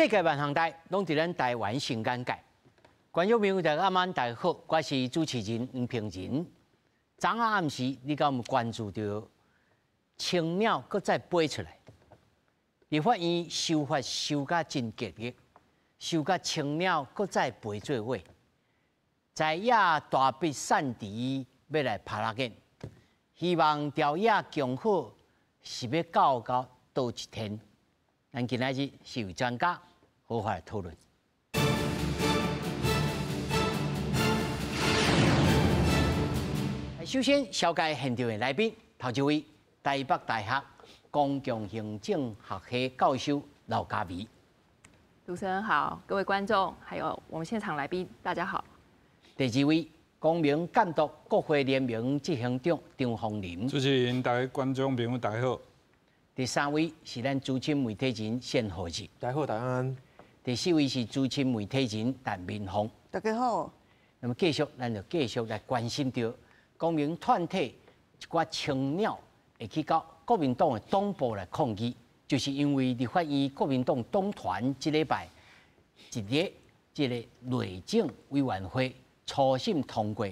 世界万项台拢伫咱台湾新眼界。观众朋友大家晚大家好，我是主持人黄平仁。昨暗时，你敢有关注到青鸟搁再飞出来？立法院修法修甲真激烈，修甲青鸟搁再飞做伙，在野大笔散敌要来拍拉紧，希望调野强好是要到倒一天？咱今仔日是由专家好好来讨论。首先，小介现场的来宾，头一位台北大学公共行政学系教授刘家维。主持人好，各位观众，还有我们现场来宾，大家好。第二位公民监督国会联盟执行长张宏林。主持人、大家观众朋友大家好。第三位是咱资深媒体人谢和日。大家好，大家安。第四位是资深媒体人陈明峰。大家好。那么咱就继续来关心到公民团体一寡青鸟会去到国民党的党部来抗议，就是因为立法院国民党党团这礼拜这个内政委员会初审通过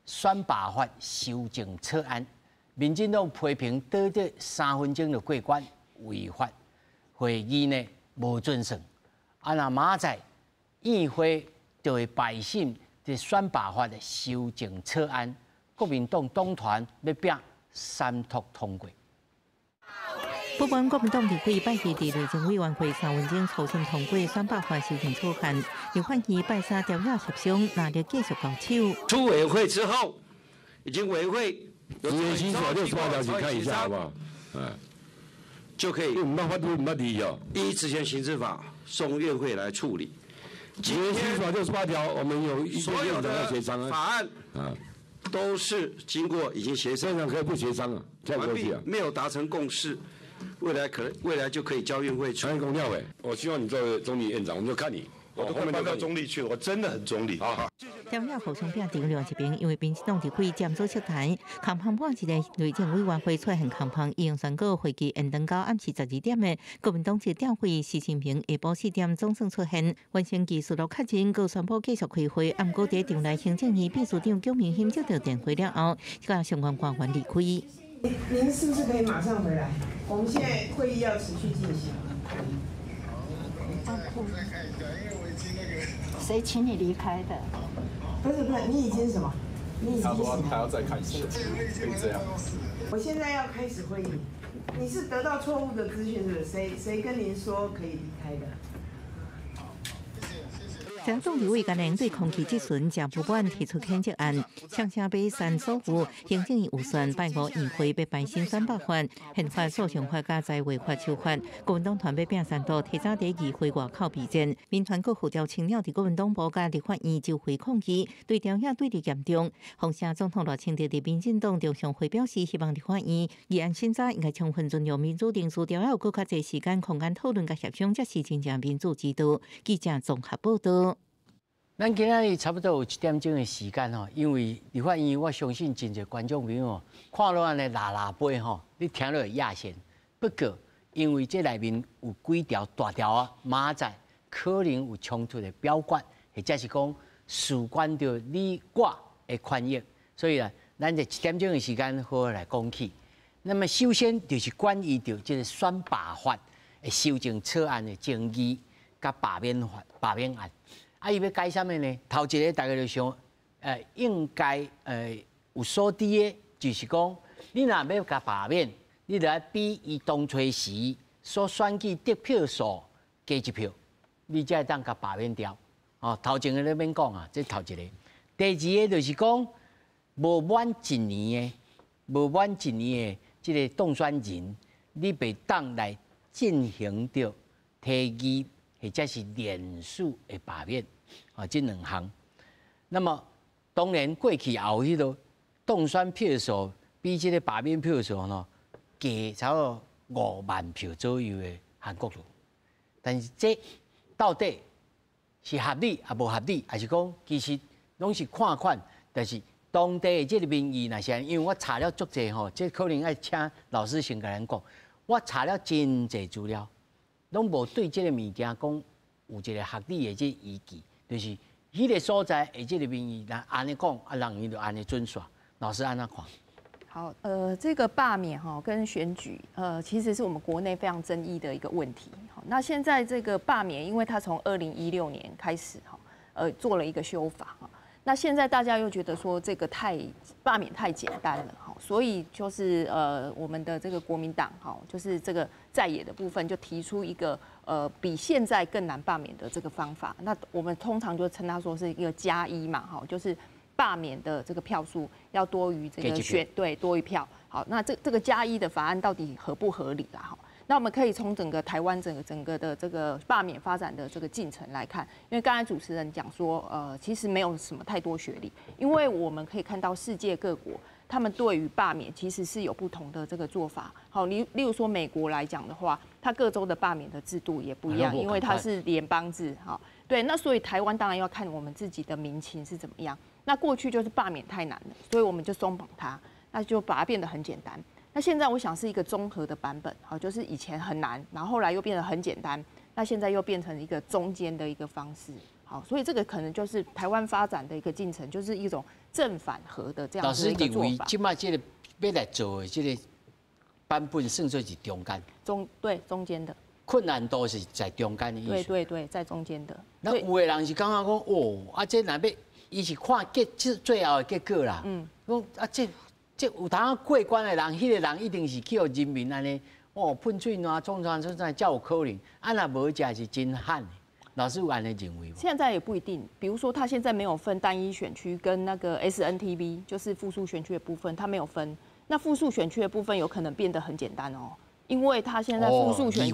选罢法修正草案。民进党批评短短3分钟就过关，违法，会议呢无准绳。啊，那明仔议会就会排审这选罢法的修正草案，国民党党团要拼3读通过。不管国民党立会拜二伫内政委员会3分钟初审通过选罢法修正草案，立法院拜3调解协商，拿着继续交手。出委会之后，已经委会。有新法68条，请看一下好不好？就可以。我们法度没理哦。依之前刑事法送院会来处理。今天新法68条，我们有所有的法案都是经过已经协商，可以不协商啊，完毕，没有达成共识，未来就可以交院会处理。公调委，我希望你作为总理院长，我们就看你。我都快搬到中立去了，我真的很中立。好。调解互相拼场另一边，因为民进党立委占组撤台，空旁半一个内政委员会出现空旁，议用选稿会期延长到暗时12点的国民党籍调会，习近平下晡4点总算出现，完成技术路确认，佮宣布继续开会。暗过伫场内行政院秘书长龚明鑫接到电话了后，甲相关官员离开。您是不是可以马上回来？我们现在会议要持续进行。谁请你离开的？不是，你已经什么？你已经他说他要再看一次，可以这样。我现在要开始会议，你是得到错误的资讯是不是？谁跟您说可以离开的？张总立委今年对空气质询真不满提出谴责案，向下北山所有行政院预算拜5议会要排审选罢法、宪法诉讼法甲在违法修法，国民党团要拼3度，提早伫议会外口备战。民团阁号召青鸟伫国民党部甲立法院就会抗议，对调解对立严重。洪胜总统赖清德伫民进党中常会表示，希望立法院议案审查应该充分尊重民主定数，调解有更较侪时间空间讨论甲协商，才是真正民主之道。记者综合报道。咱今仔日差不多有1点钟的时间吼，因为立法院我相信真侪观众朋友看到安尼拉杯吼，你听落会亚线。不过因为这内面有几条大条啊，明仔可能有冲突的表决，或者是讲事关到你我的权益，所以呢，咱这1点钟的时间好好来讲起。那么首先就是关于到这个选罢法的修正草案的争议，甲罢免案。伊要改啥物呢？头一个大家就想，应该有所知的，就是讲，你若要甲罢免，你就要比伊当初时所选举得票数加1票，你才会当甲罢免掉。哦，头前个咧免讲啊，这头一个。第二个就是讲，无满一年的这个当选人，你被当来进行着提议。或者是连署的罢免，这2项。那么当然过去也有迄个当选票数比这个罢免票数加差不多5万票左右的韩国人。但是这到底是合理也无合理，还是讲其实拢是看，但是当地的这个民意那些，因为我查了足济这可能要请老师先甲咱讲，我查了真济资料。拢无对这个物件讲有一个学理的这依据，就是迄个所在的这个民意，那安尼讲，人伊就安尼准煞。老师安怎看？好，这个罢免跟选举，其实是我们国内非常争议的一个问题。好，那现在这个罢免，因为它从2016年开始做了一个修法那现在大家又觉得说这个罢免太简单了所以就是我们的这个国民党就是这个在野的部分就提出一个比现在更难罢免的这个方法。那我们通常就称它说是一个+1嘛就是罢免的这个票数要多于这个多于票。好，那这个+1的法案到底合不合理啦？那我们可以从整个台湾整个的这个罢免发展的这个进程来看，因为刚才主持人讲说，其实没有什么太多学历，因为我们可以看到世界各国他们对于罢免其实是有不同的这个做法。好，例如说美国来讲的话，它各州的罢免的制度也不一样，因为它是联邦制。好，对，那所以台湾当然要看我们自己的民情是怎么样。那过去就是罢免太难了，所以我们就松绑它，那就把它变得很简单。那现在我想是一个综合的版本，好，就是以前很难，然后后来又变得很简单，那现在又变成一个中间的一个方式，好，所以这个可能就是台湾发展的一个进程，就是一种正反合的这样子的一个做法。老师认为，今麦这个要来做的这个版本，算作是中间，中间的困难度是在中间的意思。对，在中间的。那有的人是感觉讲，这若要，伊是看最后的结果啦。讲这有当过关的人，迄个人一定是去予人民安尼喷水啊、冲才有可能。若无才是真罕。老师有安尼认为吗？现在也不一定，比如说他现在没有分单一选区跟那个 SNTV， 就是复数选区的部分，他没有分。那复数选区的部分有可能变得很简单因为他现在复数选区，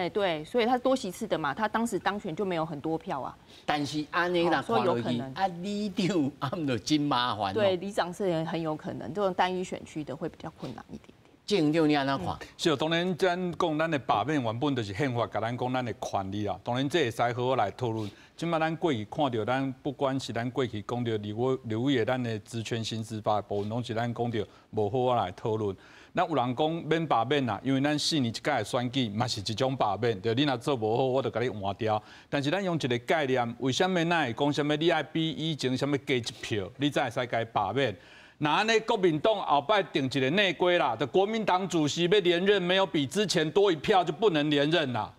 对，所以他多席次的嘛，他当时当选就没有很多票啊。但是安尼啦，所以有可能里长就真麻烦。对，里长是很有可能，这种单一选区的会比较困难一点。郑长你安怎看？是，当然咱讲咱的罢免原本就是宪法，甲咱讲咱的权利啦。当然这会使好好来讨论。今麦咱过去看到咱，不管是咱过去讲到立委的咱的职权行使法的部分，拢是咱讲到无好好来讨论。咱有人讲免罢免啦，因为咱4年一届的选举嘛是一种罢免，就你若做无好，我就甲你换掉。但是咱用一个概念，为什么咱会讲什么？你爱比以前什么加一票，你才会使甲伊罢免？那安尼国民党后摆定一个内规啦，的国民党主席要连任，没有比之前多一票就不能连任啦。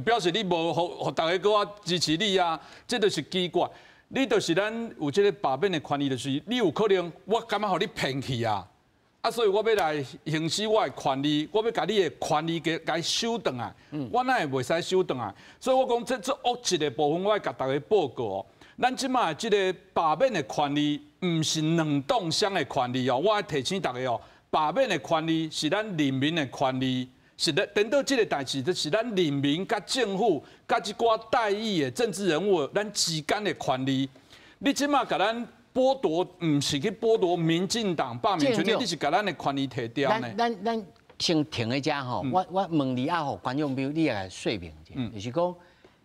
表示你无互大家搁我支持你啊，这就是奇怪。你就是咱有这个罢免的权利，就是你有可能我感觉互你骗去啊。所以我要来行使我的权利，我要把你的权利给收回来。我哪会袂使收回来？所以我讲这恶质的部分，我要甲大家报告。咱即马这个罢免的权利，唔是两党相的权利我要提醒大家罢免的权利是咱人民的权利，是等到这个代志，这是咱人民甲政府甲一寡代议的政治人物咱之间的权利。你即马甲咱剥夺，唔是去剥夺民进党罢免权利，你是甲咱的权利摕掉呢？咱先停一下我问你互观众朋友，你也来说明一下，就是讲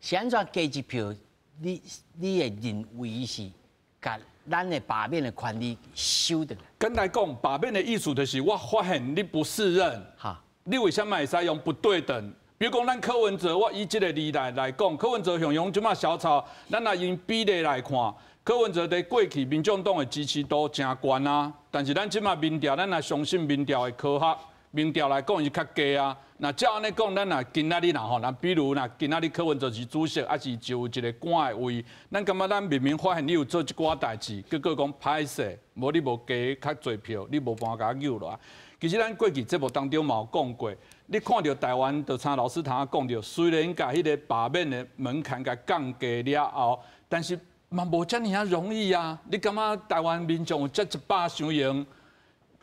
是安怎加一票，你会认为是甲咱的罢免的权利收的？简单讲，罢免的意思就是我发现你不适任，你为什么会使用不对等？比如讲，咱柯文哲，我以这个例来讲，柯文哲向用即马小草，咱来用比例来看。柯文哲在过去民众党的支持度真高啊，但是咱即马民调，咱来相信民调的科学民调来讲是较低啊。那照安尼讲，咱若今仔日那比如今仔日柯文哲是主席，还是就一个官的位，咱感觉咱明明发现你有做一寡代志，结果讲歹势，无你无加较侪票，你无办法甲扭落来。其实咱过去节目当中嘛有讲过，你看到台湾就像老师头讲到，虽然甲迄个罢免的门槛甲降低了后，但是嘛无遮尔容易啊！你感觉台湾民众有这100想赢，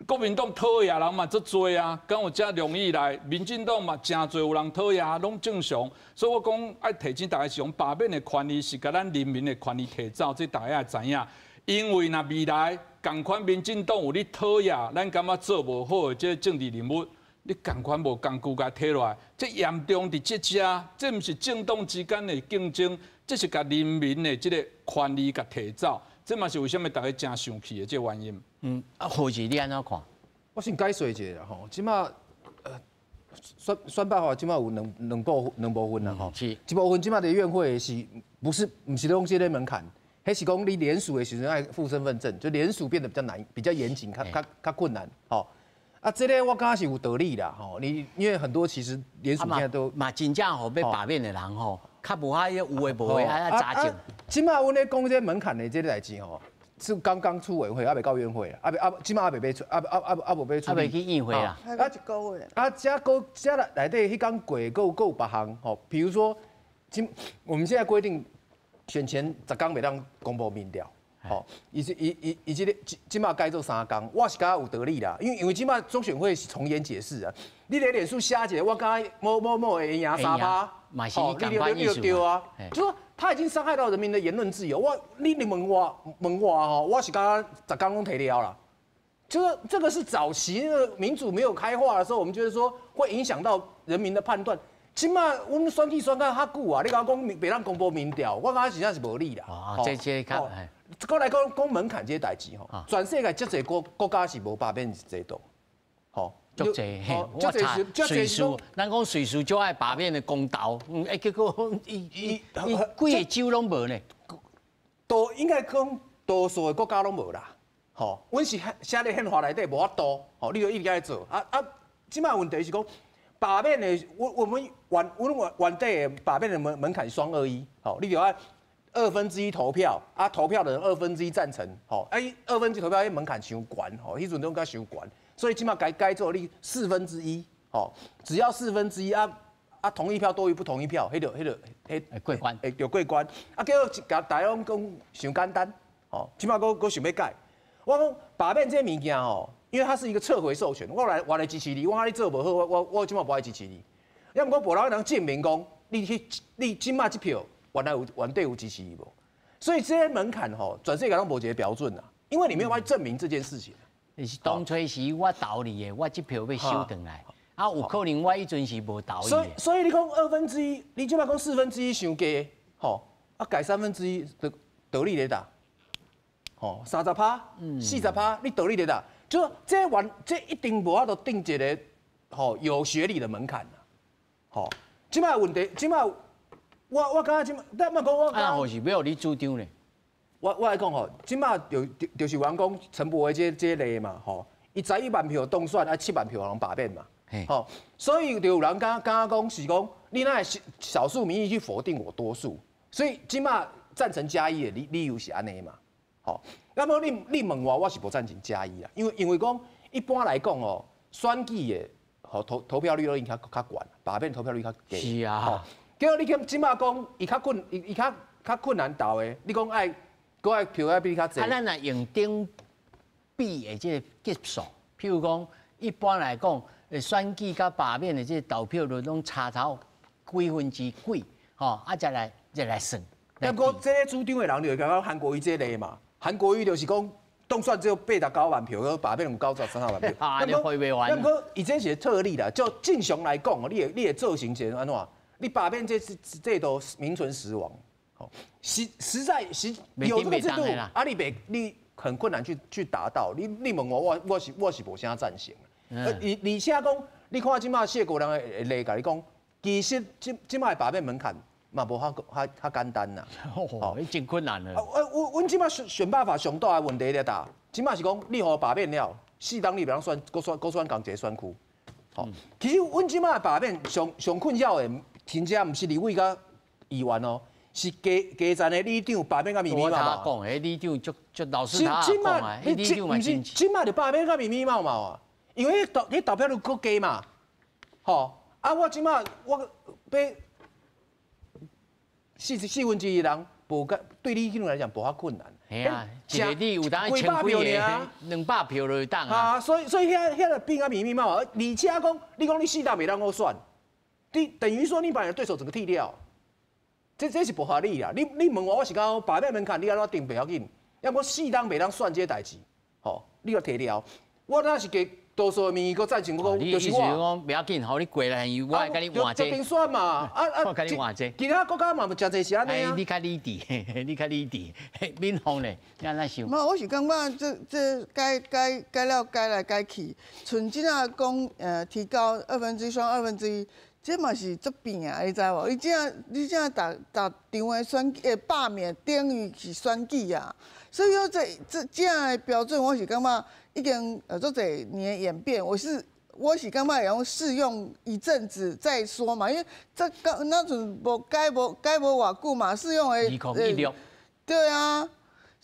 国民党讨厌人嘛足多啊，敢有遮容易来？民进党嘛真多有人讨厌，拢正常。所以我讲爱提醒大家是用罢免的权利，是甲咱人民的权利提走，这大家也知影。因为若未来共款民进党有你讨厌，咱感觉做无好的这政治人物，你共款无工具甲摕落来，这严重伫这遮，这毋是政党之间的竞争。这是甲人民的这个权利甲提走，这嘛是为什么大家真生气的这原因。何志你安怎看？我先解说一下吼，即马选罢法即马有两部分啦吼，一部分即马的院会不是讲这个门槛，迄是讲你联署的时阵爱附身份证，就联署变得比较难，比较严谨，较困难吼。啊，这个我感觉是有道理啦吼，因为很多其实联署现在都嘛真正吼被罢免的人吼，较无遐有诶无诶啊查证。即马阮咧讲这门槛的这个代志吼。是刚刚出委会，还未到院会啊，起码还未出，无被出。还未去议会啦。还有一个月。这内底迄讲过，够别项吼，比如说，我们现在规定选前10天袂当公布民调，吼，以及即马改做3天，我是感觉有道理啦，因为即马中选会是从严解释啊，你咧脸书写一个，我感觉某会赢3%，嘛是你感官艺术对啊，就说。他已经伤害到人民的言论自由。你问我吼，我是刚刚10天拢提了啦。就是这个是早期那个民主没有开化的时候，我们觉得说会影响到人民的判断。起码我们选举选到较久啊，你讲别让公布民调，我感觉实际上是无理啦。这看，过来讲门槛这些代志吼，全世界足侪国家是无罢免制度，吼。足济，我查瑞士，咱讲瑞士就爱罢免的公投，结果伊几个州拢无呢？应该讲多数的国家拢无啦，吼，阮是写咧宪法内底无法度，吼，你就一直在做，即摆问题是讲罢免的，我们原底的罢免的门槛221，吼，你就要1/2投票，投票的人1/2赞成，吼，1/2投票迄门槛伤悬，吼，迄阵拢较伤悬。所以起码该做你1/4，吼，只要1/4同意票多于不同意票，过关，就过关。结果大家讲伤简单，吼，起码我想要改。我讲罢免这物件吼，因为它是一个撤回授权，我来支持你，我看你做不好，我起码不爱支持你。要么无人能证明讲你起码这票原底有支持你无？所以这些门槛吼，全世界拢无一个标准啊，因为你没有办法证明这件事情。是当初是我投你的，我这票要收回来。有可能我迄阵是无投你。所以你讲1/2，你即摆讲1/4伤低，吼，改1/3的道理咧打，吼，30%、40%，你道理咧打，就这一定无法度定一个吼有学历的门槛啦，吼，即摆问题，即摆我感觉即摆，但莫讲我。或是要你主张咧。我来讲吼，即马就是员讲陈柏惟这例嘛，吼，伊11万票当选，7万票人罢免嘛，吼，所以就有人刚讲是讲，你那少数民意去否定我多数，所以即马赞成加1的理由是安尼嘛，吼，那么你问我是不赞成加1啦，因为讲一般来讲哦，选举的吼投票率都应该较悬，罢免投票率较低，是啊，结果你即马讲伊较困难投的，你讲爱。国外票要比较侪。咱来用顶比的这个结束，譬如讲，一般来讲，选举甲罢免的这投票率拢差头几分之几，吼，再来算。不过这个主张的人就讲韩国瑜这例嘛，韩国瑜就是讲当选只有89万票，而罢免有93万票。啊，你回袂完。不过伊这是特例啦，就正常来讲，你的造型是安怎？你罢免这都名存实亡。实在有这个制度，你很困难去达到。你问我是无啥赞成。而且讲，你看即马谢国良的例，甲你讲，其实即马的罢免门槛嘛无较简单呐。哦，真困难了。阮即马选罢法上大的问题咧打，即马是讲你互罢免了，4当你袂当选，搁选同一个选区。好，其实阮即马的罢免上困扰的，真正毋是立委甲议员哦。是基层的里长罢免甲密密麻麻。我讲，里长就老师他讲啊，里长嘛真。今麦就罢免甲密密麻麻啊，因为迄投票率够低嘛，吼我今麦我要1/4的人无对里长来讲无遐困难。系啊，一个里有当1000几个，200票就当啊。所以遐个变甲密密麻麻，而且讲你4党袂当好选，你等于说你把你的对手整个剃掉。这是不合理啦！你问我是讲罢免门槛，你安怎定不要紧？要么4当袂当选这代志，吼，你要提了。我那是多数的民意，搁赞成我，就是我讲不要紧，好你过来，我来跟你换这。就选嘛，我跟你换这。其他国家嘛，真侪是安尼啊。你较理智，你较理智，民风咧，你安怎想？无，我是感觉这改了改来改去，像即下讲提高1/2双1/2，这嘛是足变啊，你知无？你这逐场的选罢免等于是选举啊，所以说这样的标准，我是感觉已经足侪年演变，我是感觉用试用一阵子再说嘛，因为这刚那阵无改无偌久嘛，试用的2016，对啊。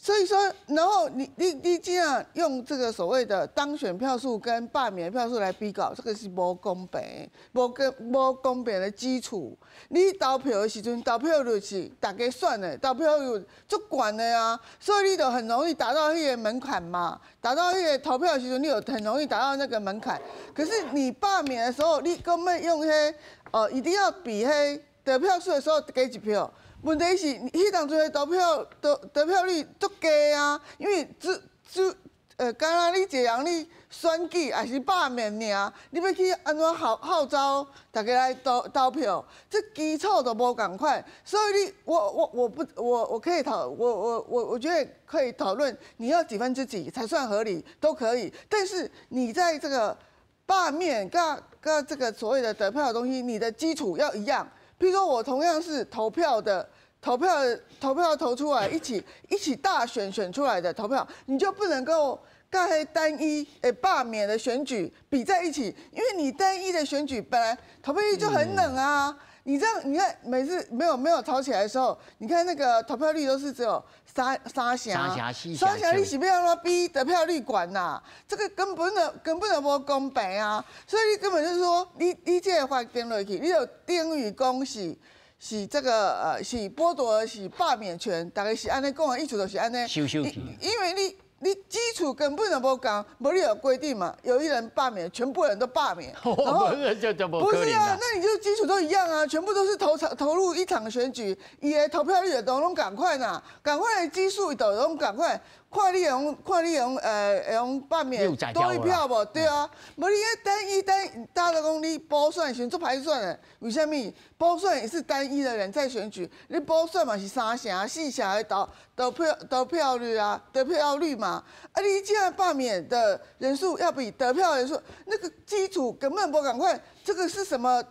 所以说，然后你这样用这个所谓的当选票数跟罢免票数来比较，这个是无公平，无公平的基础。你投票的时阵，投票率是大家选的，投票率足悬的啊，所以你就很容易达到迄个门槛嘛。达到迄个投票的时阵，你有很容易达到那个门槛。可是你罢免的时候，你根本用一定要比得票数的时候给一票。问题是，迄当阵的得票率足低啊，因为敢若你一个人你选举还是罢免尔，你要去安怎号召大家来投票，这基础都无共款，所以我可以我觉得可以讨论你要几分之几才算合理都可以，但是你在这个罢免跟这个所谓的得票的东西，你的基础要一样。譬如说我同样是投票投出来，一起大选出来的投票，你就不能够跟单一罢免的选举比在一起，因为你单一的选举本来投票率就很冷啊。你这样，你看每次没有吵起来的时候，你看那个投票率都是只有三峡，你是要让比得票率管呐？这个根本就无公平啊！所以你根本就是说，你这个话定落去，你就等于讲是这个是剥夺是罢免权，大概是安尼讲的意思就是安尼。因为你基础根本就无共，无你有规定嘛，有一人罢免，全部人都罢免，然后不是啊，那你就基础都一样啊，全部都是投入一场选举，伊的投票率也都拢共款呐，共款的基数都拢共款。看你用罢免多一票无？对啊，无你大家都讲你补选选做排选的，为什么？补选也是单一的人在选举，你补选嘛是3峡、4峡的得票率啊，得票率嘛。啊，你这样罢免的人数要比得票人数，那个基础根本不赶快，这个是什么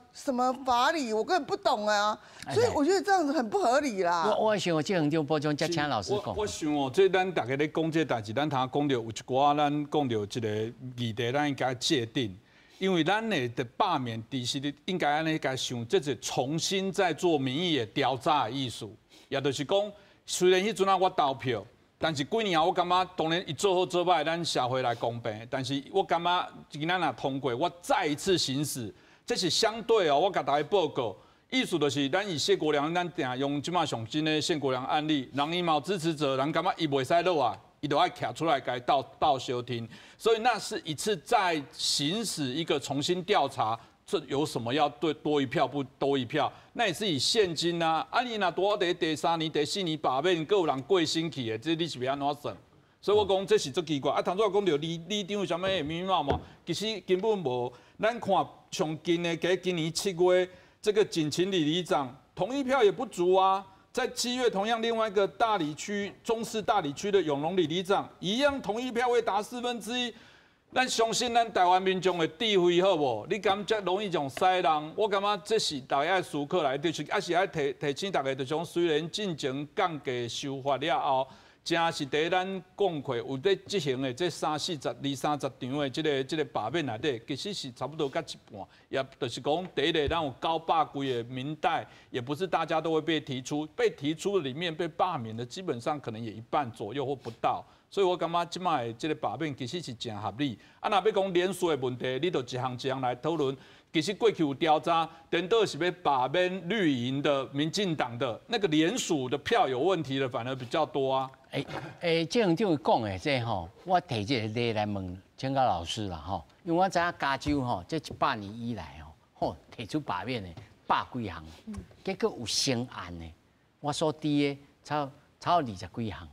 法理？我根本不懂啊。所以我觉得这样子很不合理啦。我想这很就播种，再请老师讲。我想哦，这咱大家咧讲这代志，咱通讲到有一寡，咱讲到一个议题，咱应该界定。因为咱的罢免，其实应该安尼该想，这是重新再做民意的调查的意思。也就是讲，虽然迄阵我投票，但是几年后我感觉，当然伊做好做歹，咱社会来公平。但是我感觉今仔若通过，我再一次行使，这是相对哦。我甲大家报告。意思就是，咱以谢国良，咱定用即马上新的谢国良案例，人伊冇支持者，人感觉伊袂使落啊，伊就爱徛出来该到休庭，所以那是一次再行使一个重新调查，这有什么要对多一票不多一票？那也是以现金啊，你若多第3年、第4年罢免，各有人过身去的，这你是要安怎算？所以我讲这是足奇怪。啊，当初我讲到里长有啥物密密麻麻，其实根本无。咱看上近的，今年7月。这个景晴里长同意票也不足啊，在7月同样另外一个大里区中市大里区的永隆里长一样同意票未达1/4，咱相信咱台湾民众的智慧好无？你敢这容易种塞人？我感觉这是大家思考来就是，还是爱提醒大家，就讲虽然进前降价修法了后。正是伫咱讲过有在执行的这30场的这个罢免内底，其实是差不多甲一半，也就是讲第一个咱有900几个民代，也不是大家都会被提出的里面被罢免的，基本上可能也一半左右或不到。所以我感觉即卖的这个罢免其实是真合理。啊，若要讲连锁的问题，你就一项一项来讨论。其实过去有调查，等到是要罢免绿营的、民进党的那个联署的票有问题的，反而比较多啊。这样就讲的这吼，我提这个例来问请教老师啦吼，因为我知影加州吼，这100年以来吼，提出罢免的100几项，结果有成案的，我所知的超20几项，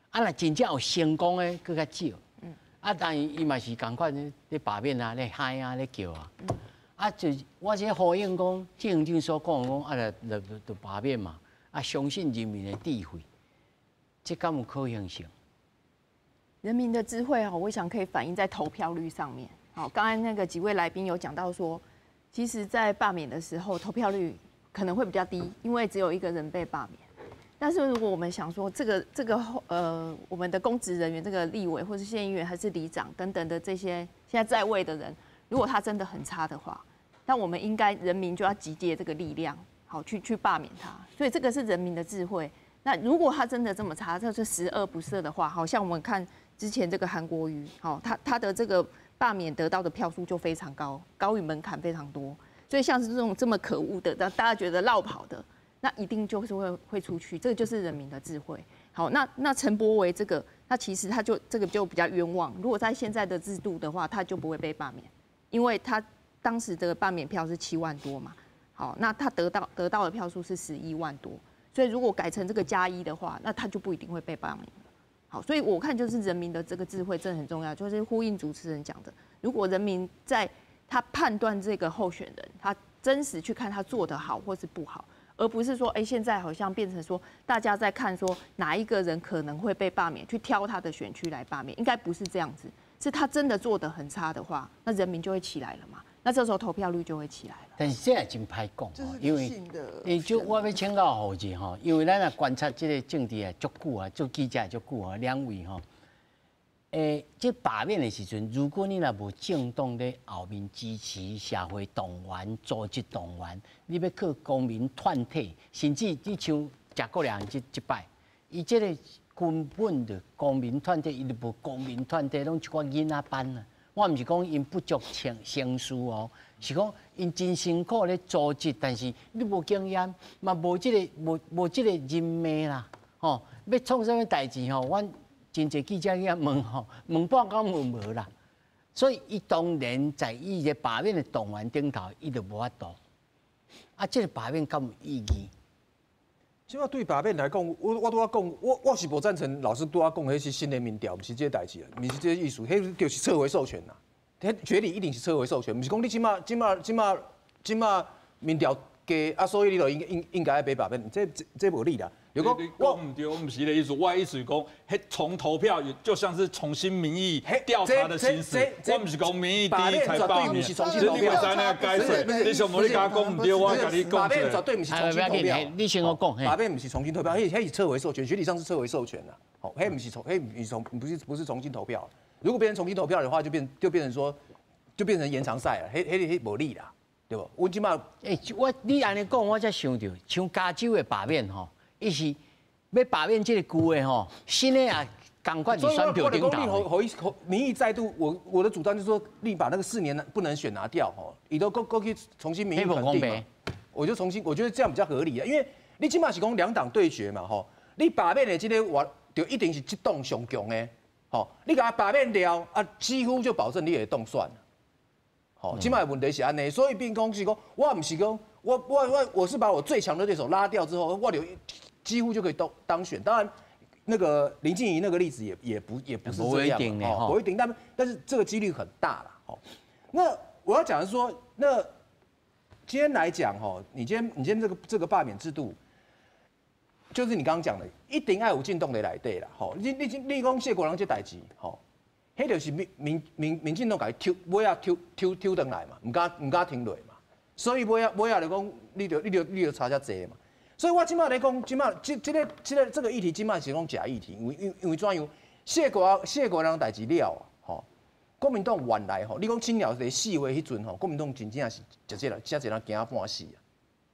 啊，若真正有成功的，更较少。啊，当然伊嘛是共款咧罢免啊，咧喊啊，咧叫啊。啊，就我这呼应讲，行政所讲讲啊，就罢免嘛。啊，相信人民的智慧，这敢有可行性？人民的智慧我想可以反映在投票率上面。好，刚才那个几位来宾有讲到说，其实，在罢免的时候，投票率可能会比较低，因为只有一个人被罢免。但是如果我们想说，我们的公职人员，这个立委或是县议员还是里长等等的这些现在在位的人，如果他真的很差的话，那我们应该人民就要集结这个力量，好去罢免他。所以这个是人民的智慧。那如果他真的这么差，这是十恶不赦的话，好像我们看之前这个韩国瑜，好，他的这个罢免得到的票数就非常高，高于门槛非常多。所以像是这种这么可恶的，让大家觉得落跑的，那一定就是会出去。这个就是人民的智慧。好，那陈柏惟这个，那其实他就这个就比较冤枉。如果在现在的制度的话，他就不会被罢免，因为他当时的罢免票是7万多嘛。好，那他得到的票数是11万多。所以如果改成这个+1的话，那他就不一定会被罢免了。好，所以我看就是人民的这个智慧真的很重要，就是呼应主持人讲的，如果人民在他判断这个候选人，他真实去看他做得好或是不好，而不是说，现在好像变成说大家在看说哪一个人可能会被罢免，去挑他的选区来罢免，应该不是这样子，是他真的做得很差的话，那人民就会起来了嘛。那这时候投票率就会起来了。但是这也真歹讲，因为就我要请教侯姐吼，因为咱也观察这个政治啊，足久啊，做记者足久啊，两位吼，这罢免的时阵，如果你若无政党在后面支持社会动员、组织动员，你要靠公民团体，甚至你像贾国良这摆，伊这个根本的公民团体，伊就无公民团体，拢一寡囡仔班啊。我唔是讲因不足成熟哦，是讲因真辛苦咧组织，但是你无经验，嘛无这个人脉啦，吼，要创啥物代志吼，阮真侪记者去问吼，问半讲问无啦，所以伊当然在伊个罢免的动员顶头，伊就无法度。啊，这个罢免敢有意义？即马对罢免来讲，我拄仔讲，我是无赞成老师拄仔讲迄是新的民调，毋是这个代志啦，毋是这个意思，迄就是撤回授权啦。迄决定一定是撤回授权，毋是讲你即马民调低啊，所以你就应该要被罢免，这无理啦。就讲我唔对，我唔是的意思，我的意思是讲，迄重投票就像是重新民意调查的形式，我唔是讲民意第一才罢免，是重新投票。你想无你甲讲唔对，我甲你讲。罢免绝对唔是重新投票。你先我讲，罢免唔是重新投票，迄是撤回授权，学理上是撤回授权啦。好，迄不是重新投票。如果变成重新投票的话，就变成延长赛了，迄无理啦，对不？我即马，你安尼讲，我才想到，像加州的罢免吼，伊是要罢免这个旧的吼，新的啊，赶快去选票顶头。民意再度，我的主张就是说，你把那个4年不能选拿掉吼，你都过去重新民意肯定嘛。我觉得这样比较合理啊，因为你起码是讲2党对决嘛吼，你罢免的这个就一定是这党上强的。好，你给他罢免掉啊，几乎就保证你会当选了。好，起码问题是安尼，所以变讲是讲，我唔是讲，我是把我最强的对手拉掉之后，我几乎就可以当选。当然，那个林静怡那个例子也不是这样，不一定，但是这个几率很大啦。好，那我要讲的是说，那今天来讲哈，你今天这个罢免制度。就是你刚刚讲的，一定要有进动的内底啦，吼！你讲谢国良这代志，吼，迄就是民进党甲伊尾仔抽转来嘛，唔敢停落嘛，所以尾仔就讲，你就差遮济嘛。所以我即马来讲，即马这个议题，即马是讲假议题，因为怎样？谢国良代志了啊，吼！国民党原来吼，你讲青鸟伫4月迄阵吼，国民党真正是真侪人惊半死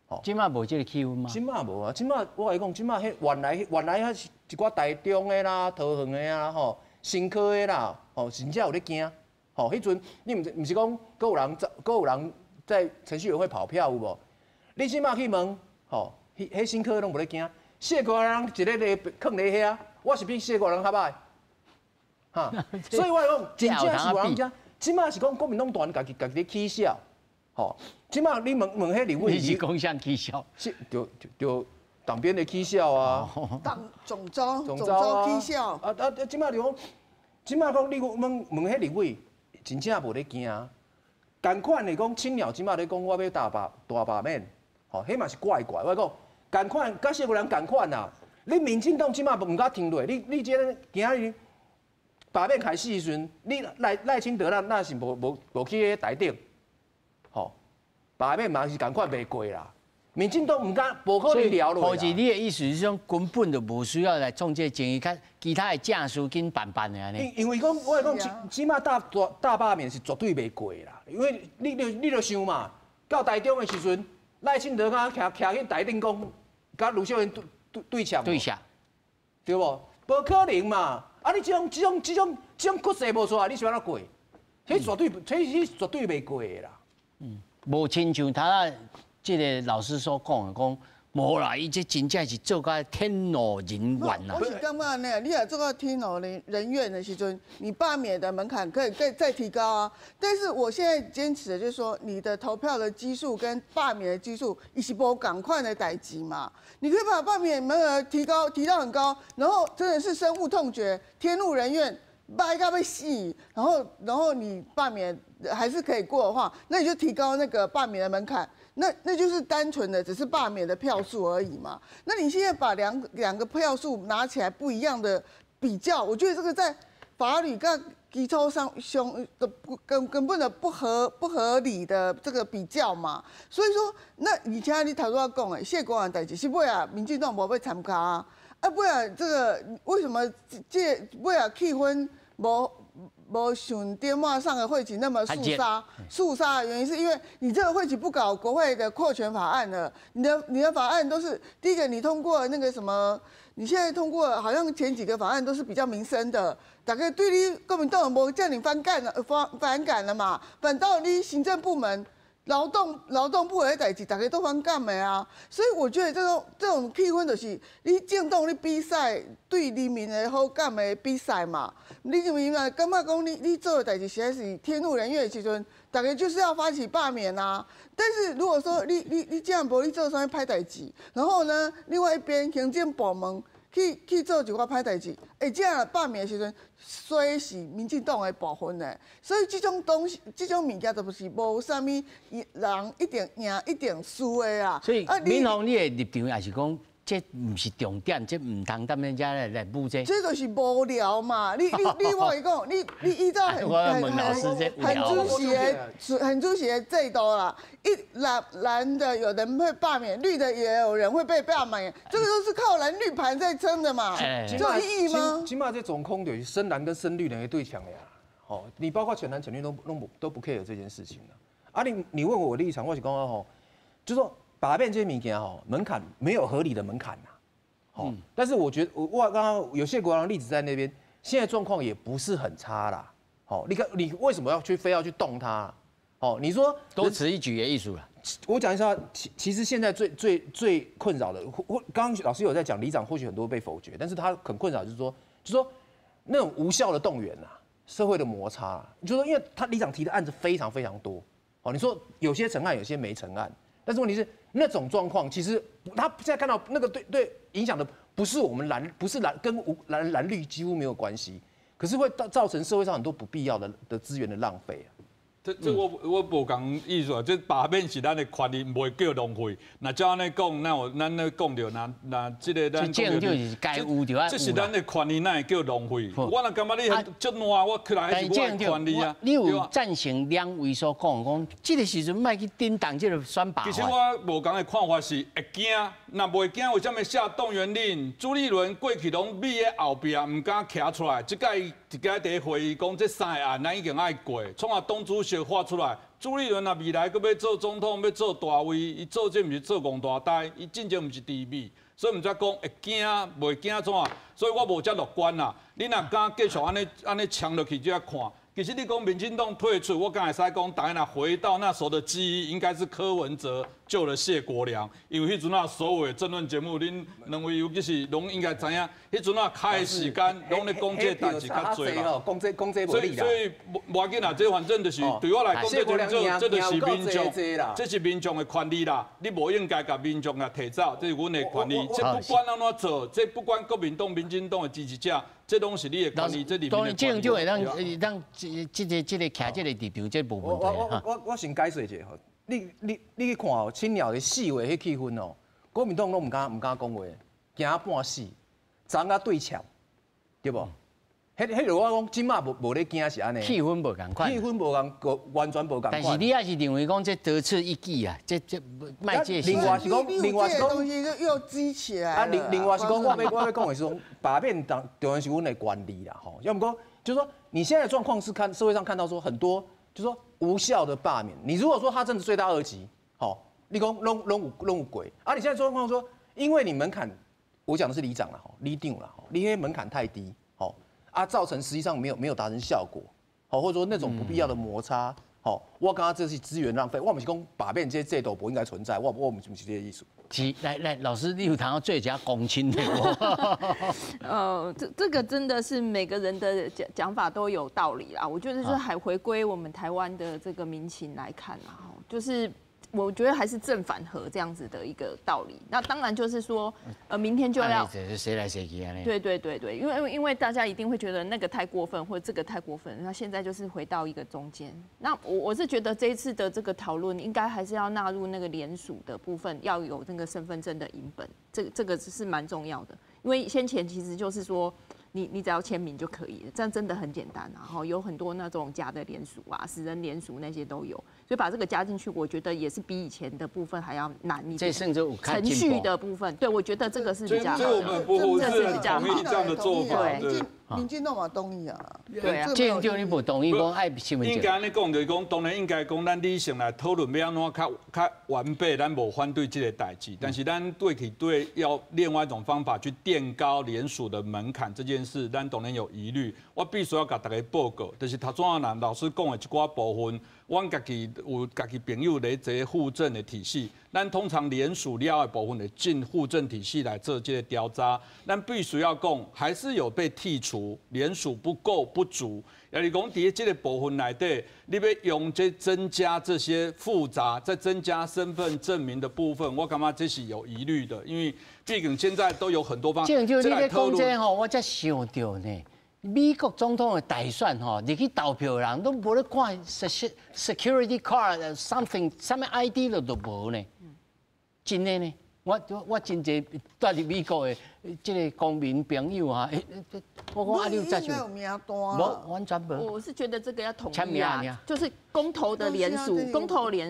啊！今嘛无这个气氛吗？今嘛无啊，今嘛我来讲，今嘛迄原来遐是一寡台中的啦、桃园的啊、吼、新科的啦，吼，真正有咧惊。吼，迄阵你毋是讲，阁有人在程序委员会跑票有无？你今嘛去问，吼，迄新科拢无咧惊。谢国良一个咧囥咧遐，我是比谢国良较歹。哈，所以我来讲，真正是有人惊。今嘛是讲国民党团家己咧起笑。吼，即马你问迄立委，你是讲啥起笑？是就党边的起笑啊，党总召起笑。即马就讲，即摆讲你问迄立委，真正无咧惊。同款的讲青鸟，即摆咧讲我要大罢免，吼，迄嘛是怪。我讲同款，甲谢国良同款啊。你民进党即摆唔敢停落，你即个今日罢免开始时阵，你赖清德那是无去迄台顶，吼，罢免嘛是同款袂过啦。民进党唔敢，无可能聊落啦。或者你的意思是讲根本就无需要来创这争议，看其他的正事紧办的安尼。因为讲我讲，起码大罢免是绝对袂过啦。因为你就想嘛，到台中的时阵，赖清德刚徛去台顶讲，甲卢秀燕对呛，对无？无可能嘛！啊，你这种骨势无出来，你是安怎过？迄绝对袂过的啦。无亲像他这个老师所讲的，讲无啦，伊这真正是做到天怒人怨啦。我是感觉呢，你若做到天怒人怨的时阵，你罢免的门槛可以再提高啊。但是我现在坚持的就是说，你的投票的基数跟罢免的基数，一起无赶快的代志嘛。你可以把罢免门额提到很高，然后真的是深恶痛绝、天怒人怨。罢到被死，然后你罢免还是可以过的话，那你就提高那个罢免的门槛，那就是单纯的只是罢免的票数而已嘛。那你现在把两个票数拿起来不一样的比较，我觉得这个在法律跟基础上根本的不合理的这个比较嘛。所以说，那你现在你头拄仔讲的谢国良代志，是尾啊，民进党无要参加啊。啊，不然这个为什么不然气氛无像电话上的会期那么肃杀的原因，是因为你这个会期不搞国会的扩权法案了，你的法案都是第一个你通过那个什么，你现在通过好像前几个法案都是比较民生的，大概对你国民党无叫你反感了嘛，反倒你行政部门。劳动部的代志，大家都反感的啊，所以我觉得这种气氛就是你政党你比赛对人民的好感的比赛嘛，你认为嘛？感觉讲你做的代志实在是天怒人怨的时阵，大家就是要发起罢免啊。但是如果说你这样无你做啥物歹代志，然后呢，另外一边行政部门去做一寡歹代志，这样罢免的时阵，衰是民进党的部分呢。所以这种东西，这种物件都不是无啥物人一定赢一定输的啊。所以民宏你的立场也是讲，这不是重点，这唔通咱们家来补这。这就是无聊嘛！你我跟你讲，你依照很主席的制度啦，蓝的有人会罢免，绿的也有人会被罢免，这个都是靠蓝绿盘在撑的嘛，这有意义吗？起码这总空就是深蓝跟深绿两个对抢的呀。哦，你包括全蓝全绿都不 care 这件事情了。啊，你问我的立场，我是讲吼，就说。罢免这些物件吼，门槛没有合理的门槛呐，好，但是我觉得我刚刚有谢国良例子在那边，现在状况也不是很差啦，好，你看你为什么非要去动它？哦，你说多此一举的艺术了。我讲一下，其实现在最困扰的，刚刚老师有在讲，里长或许很多被否决，但是他很困扰，就是说那种无效的动员啊，社会的摩擦，就说因为他里长提的案子非常非常多，哦，你说有些成案，有些没成案。但是问题是，那种状况其实他现在看到那个对影响的不是我们跟蓝绿几乎没有关系，可是会造成社会上很多不必要的资源的浪费啊。这我无讲意思啊，这罢免是咱的权利，袂叫浪费。那照安尼讲，咱咧讲着，那这个咱讲着，就是该有就要。这是咱的权利，哪会叫浪费？我若感觉你足烂，我起来还是我的权利啊。你有赞成两位所讲，这个时阵莫去叮当这个选罢法。其实我无讲的看法是会惊，那袂惊，为什么下动员令？朱立伦过去拢秘在后壁，唔敢徛出来。这届一届第一会议讲，这三个案咱已经爱过，创下党主席发出来。朱立伦啊，未来佮要做总统，要做大位，伊做这毋是做戆大台，伊真正毋是低迷，所以毋知讲会惊，袂惊怎啊？所以我无遮乐观啦。你若敢继续安尼呛落去，就要看。其实你讲民进党退出，我刚才使讲，大家若回到那时候的记忆，应该是柯文哲救了谢国良，因为迄阵啊所有的政论节目，恁两位尤其是拢应该知影，迄阵啊开的时间拢咧讲这代志较侪嘛。讲这所以无要紧啦，这反正就是对我来讲，这就是民众，这是民众的权利啦。你无应该甲民众啊提走，这是阮的权利。这不管安怎做，这不管国民党、民进党的支持者，这东西你也管理这里面的管理。这种会让这个徛这个立场，这无问题哈。我先解说一下吼，你去看哦，青鸟的4月迄气氛哦，国民党拢唔敢讲话，惊半死，昨甲对呛，对无？迄就我讲，即马无咧惊是安尼。气氛无共款。气氛无共，完全无共款。但是你也是认为讲这得寸一举啊，这卖这另外是讲，另外是讲东西又积起来。啊，另外是讲，我要讲的是说，罢免当然是阮的管理啦，吼。要么讲，就是说你现在的状况是看社会上看到说很多，就是说无效的罢免。你如果说他真的罪大恶极，好，你讲拢有鬼。啊，你现在状况说，因为你门槛，我讲的是里长啦，吼，里长啦，吼，你因为门槛太低。啊，造成实际上没有达成效果，好，或者说那种不必要的摩擦，好，我刚刚这是资源浪费，我不是讲把变这些制度不应该存在，我不是这些意思。来，老师，你有谈到最佳公亲的这个真的是每个人的讲法都有道理啦。我觉得是还回归我们台湾的这个民情来看啦，就是。我觉得还是正反合这样子的一个道理。那当然就是说，明天就要谁来谁去啊？对，因为大家一定会觉得那个太过分，或者这个太过分。那现在就是回到一个中间。那我是觉得这一次的这个讨论，应该还是要纳入那个联署的部分，要有那个身份证的影本，这个是蛮重要的。因为先前其实就是说。你只要签名就可以了，这样真的很简单。然后有很多那种假的联署啊、死人联署那些都有，所以把这个加进去，我觉得也是比以前的部分还要难一点。这甚至程序的部分，对我觉得这个是比较好的。所以我们不是很同意这样的做法。对，民进党嘛同意啊。对啊，这就你不同意讲爱身份证。应该安尼讲，就是讲，当然应该讲，咱理性来讨论要安怎较完备，咱无反对这个代志。但是咱对要另外一种方法去垫高联署的门槛这件事，咱当然有疑虑。我必须要甲大家报告，就是头先啊，老师讲的一寡部分，阮家己有家己朋友咧这户政的体系，咱通常联署了的部分会进户政体系来做这个调查，咱必须要讲，还是有被剔除，联署不够不足。也是讲伫这个部分内底，你要用这增加这些复杂，再增加身份证明的部分，我感觉这是有疑虑的，因为毕竟现在都有很多方。就你咧讲这吼，我才想到呢。美国总统的大选吼，入去投票的人都无咧看 security card something 什么 ID 都无呢，真的呢。我真侪住伫美国的这个公民朋友啊，我讲啊，你有接受？无，完全无。我是觉得这个要统一啊，就是公投的联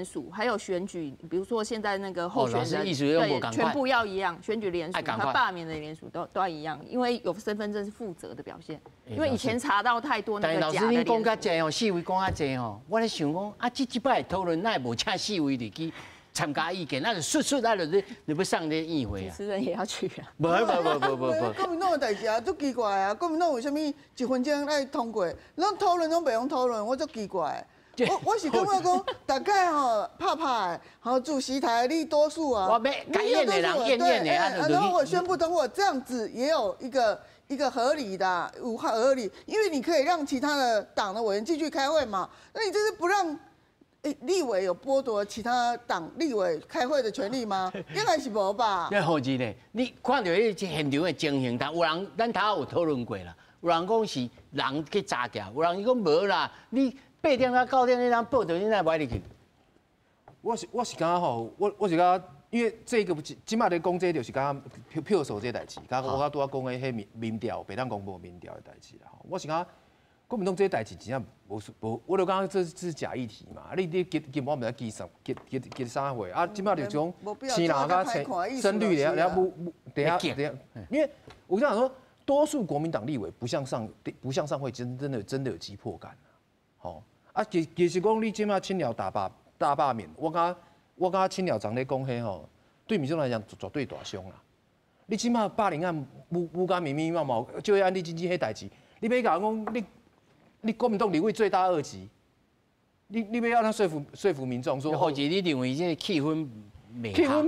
署，还有选举，比如说现在那个候选人，对，全部要一样，选举联署和罢免的联署都要一样，因为有身份证是负责的表现。因为以前查到太多那个假的联署。但老师你讲较济哦，四位讲较济哦，我咧想讲啊，这摆讨论那无请四位入去。参加意见，那就速那就你不上这议会啊？主持人也要去啊？不。国民党的代志啊，足奇怪啊！国民党为什么1分钟来通过？咱讨论拢袂用讨论，我足奇怪。我是感觉讲，大概吼拍，好主席台你多数啊，我该验的人验的，然后我宣布通过，这样子也有一个合理的，合理，因为你可以让其他的党的委员继续开会嘛。那你这是不让？立委有剥夺其他党立委开会的权利吗？应该是无吧。那何止呢？你看到迄现场的情形，但有人咱头有讨论过啦。有人讲是人去炸掉，有人伊讲无啦。你8点到9点，你人报道你哪买入去？我是感觉吼，我是感觉，因为这个即马咧讲这就是感觉票数这代志，感觉我拄仔讲的迄民调，北当公布民调的代志啦。我是感觉。国民党这些代志真正无，我就讲这是假议题嘛。你根本唔知记啥货啊？即摆就讲青蓝甲深绿的，然后等下，因为我想说，多数国民党立委不向上会，真的有急迫感啊。吼啊，其实讲你即摆青鸟大罢免，我感青鸟长咧讲迄吼，对民众来讲绝对大伤啦。你即摆霸凌案无敢密麻麻，就案例经济迄代志，你要甲我讲你国民党立委罪大恶极，你要让他说服民众说，或者你认为这个气氛未好？